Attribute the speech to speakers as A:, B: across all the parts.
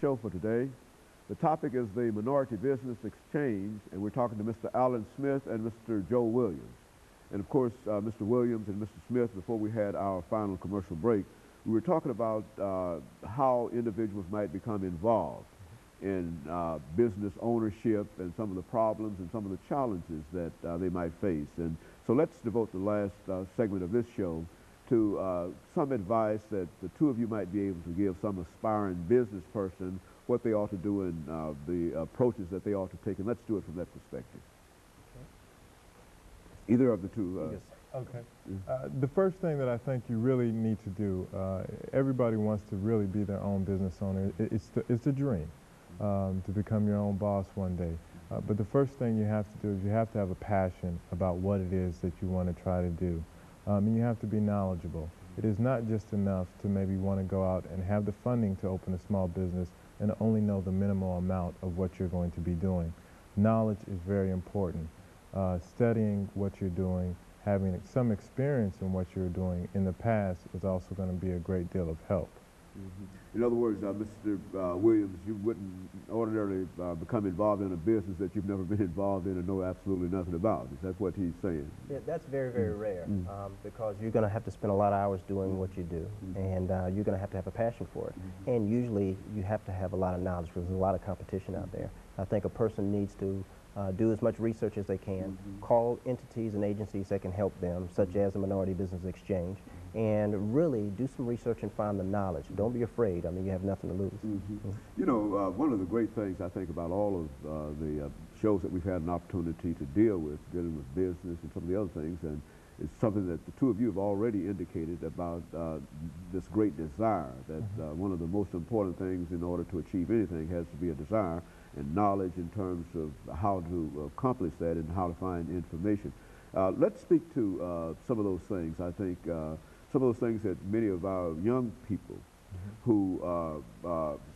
A: show for today. The topic is the Minority Business Exchange, and we're talking to Mr. Alan Smith and Mr. Joe Williams. And of course, Mr. Williams and Mr. Smith, before we had our final commercial break, we were talking about how individuals might become involved in business ownership and some of the problems and some of the challenges that they might face. And so let's devote the last segment of this show to some advice that the two of you might be able to give some aspiring business person what they ought to do and the approaches that they ought to take. And let's do it from that perspective. Okay. Either of the two.
B: Yes. Okay. The first thing that I think you really need to do, everybody wants to really be their own business owner. It's the dream to become your own boss one day. But the first thing you have to do is you have to have a passion about what it is that you want to try to do. And you have to be knowledgeable. It is not just enough to maybe want to go out and have the funding to open a small business and only know the minimal amount of what you're going to be doing. Knowledge is very important. Studying what you're doing, having some experience in what you're doing in the past is also going to be a great deal of help.
A: Mm-hmm. In other words, Mr. Williams, you wouldn't ordinarily become involved in a business that you've never been involved in and know absolutely nothing about. Is that what he's saying?
C: Yeah, that's very, very rare because you're going to have to spend a lot of hours doing what you do, and you're going to have a passion for it. And usually you have to have a lot of knowledge because there's a lot of competition out there. I think a person needs to do as much research as they can, call entities and agencies that can help them, such as the Minority Business Exchange, and really do some research and find the knowledge. Don't be afraid. I mean, you have nothing to lose.
A: You know, one of the great things I think about all of the shows that we've had an opportunity to dealing with business and some of the other things, and it's something that the two of you have already indicated about this great desire that one of the most important things in order to achieve anything has to be a desire and knowledge in terms of how to accomplish that and how to find information. Let's speak to some of those things. I think some of those things that many of our young people who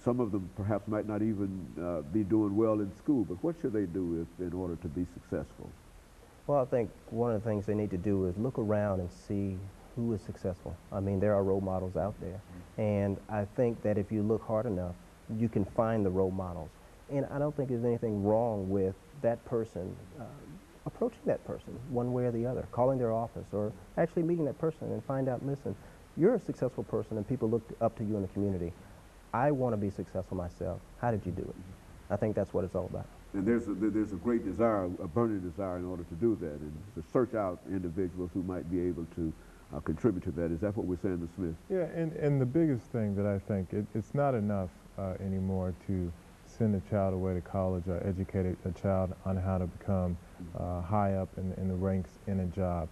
A: some of them perhaps might not even be doing well in school, but what should they do in order to be successful?
C: Well, I think one of the things they need to do is look around and see who is successful. I mean, there are role models out there, and I think that if you look hard enough, you can find the role models. And I don't think there's anything wrong with that person approaching that person one way or the other, calling their office or actually meeting that person and find out, listen, you're a successful person and people look up to you in the community. I want to be successful myself. How did you do it? I think that's what it's all about.
A: And there's a great desire, a burning desire in order to do that and to search out individuals who might be able to contribute to that. Is that what we're saying to Smith?
B: Yeah, and the biggest thing that I think, it's not enough anymore to send a child away to college or educate a child on how to become high up in the ranks in a job.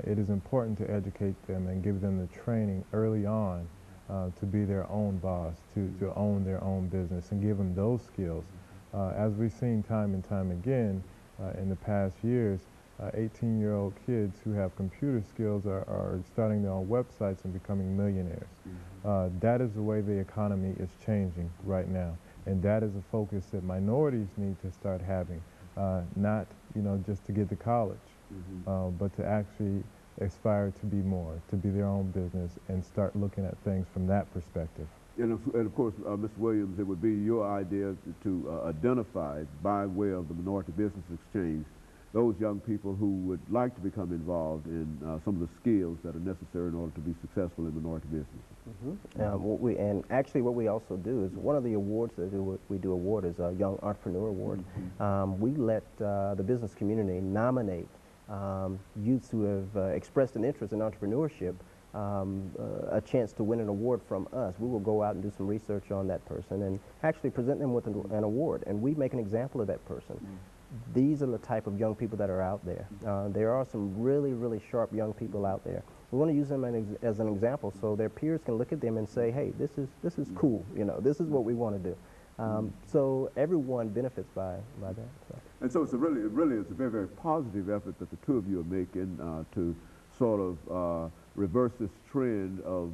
B: It is important to educate them and give them the training early on to be their own boss, to own their own business and give them those skills. As we've seen time and time again in the past years, 18-year-old kids who have computer skills are starting their own websites and becoming millionaires. That is the way the economy is changing right now. And that is a focus that minorities need to start having, not just to get to college, but to actually aspire to be more, to be their own business and start looking at things from that perspective.
A: And of course, Mr. Williams, it would be your idea to identify by way of the Minority Business Exchange those young people who would like to become involved in some of the skills that are necessary in order to be successful in minority business.
C: And actually what we also do is one of the awards that we do award is a Young Entrepreneur Award. We let the business community nominate youths who have expressed an interest in entrepreneurship a chance to win an award from us. We will go out and do some research on that person and actually present them with an award, and we make an example of that person. These are the type of young people that are out there. There are some really, really sharp young people out there. We want to use them as an example so their peers can look at them and say, hey, this is cool, this is what we want to do. So everyone benefits by that. So.
A: And so it's really it's a very, very positive effort that the two of you are making to sort of reverse this trend of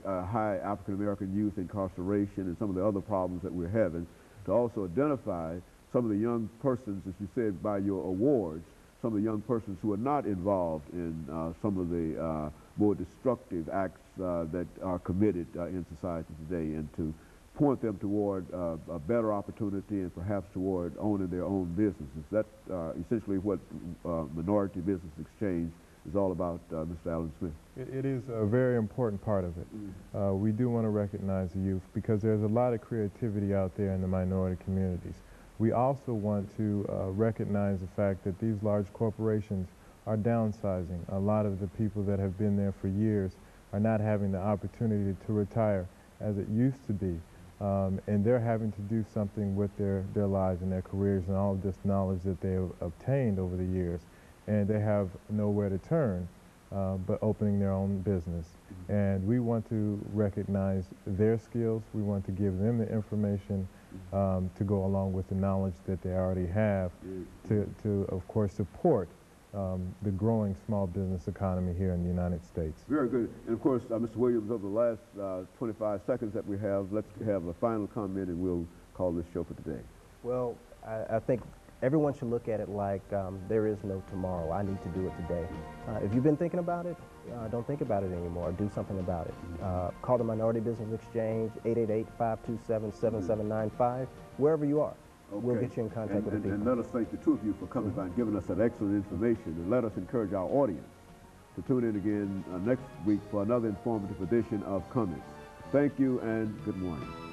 A: high African-American youth incarceration and some of the other problems that we're having, to also identify some of the young persons, as you said, by your awards, some of the young persons who are not involved in some of the more destructive acts that are committed in society today, and to point them toward a better opportunity and perhaps toward owning their own businesses. That's essentially what Minority Business Exchange is all about, Mr. Allen Smith.
B: It is a very important part of it. We do want to recognize the youth because there's a lot of creativity out there in the minority communities. We also want to recognize the fact that these large corporations are downsizing. A lot of the people that have been there for years are not having the opportunity to retire as it used to be. And they're having to do something with their lives and their careers and all of this knowledge that they have obtained over the years. And they have nowhere to turn but opening their own business. And we want to recognize their skills. We want to give them the information to go along with the knowledge that they already have to of course, support the growing small business economy here in the United States.
A: Very good. And of course, Mr. Williams, over the last 25 seconds that we have, let's have a final comment and we'll call this show for today.
C: Well, I think everyone should look at it like there is no tomorrow. I need to do it today. If you've been thinking about it, don't think about it anymore. Do something about it. Call the Minority Business Exchange, 888-527-7795, wherever you are. Okay. We'll get you in contact with the people.
A: And let us thank the two of you for coming by and giving us that excellent information. And let us encourage our audience to tune in again next week for another informative edition of Comments. Thank you and good morning.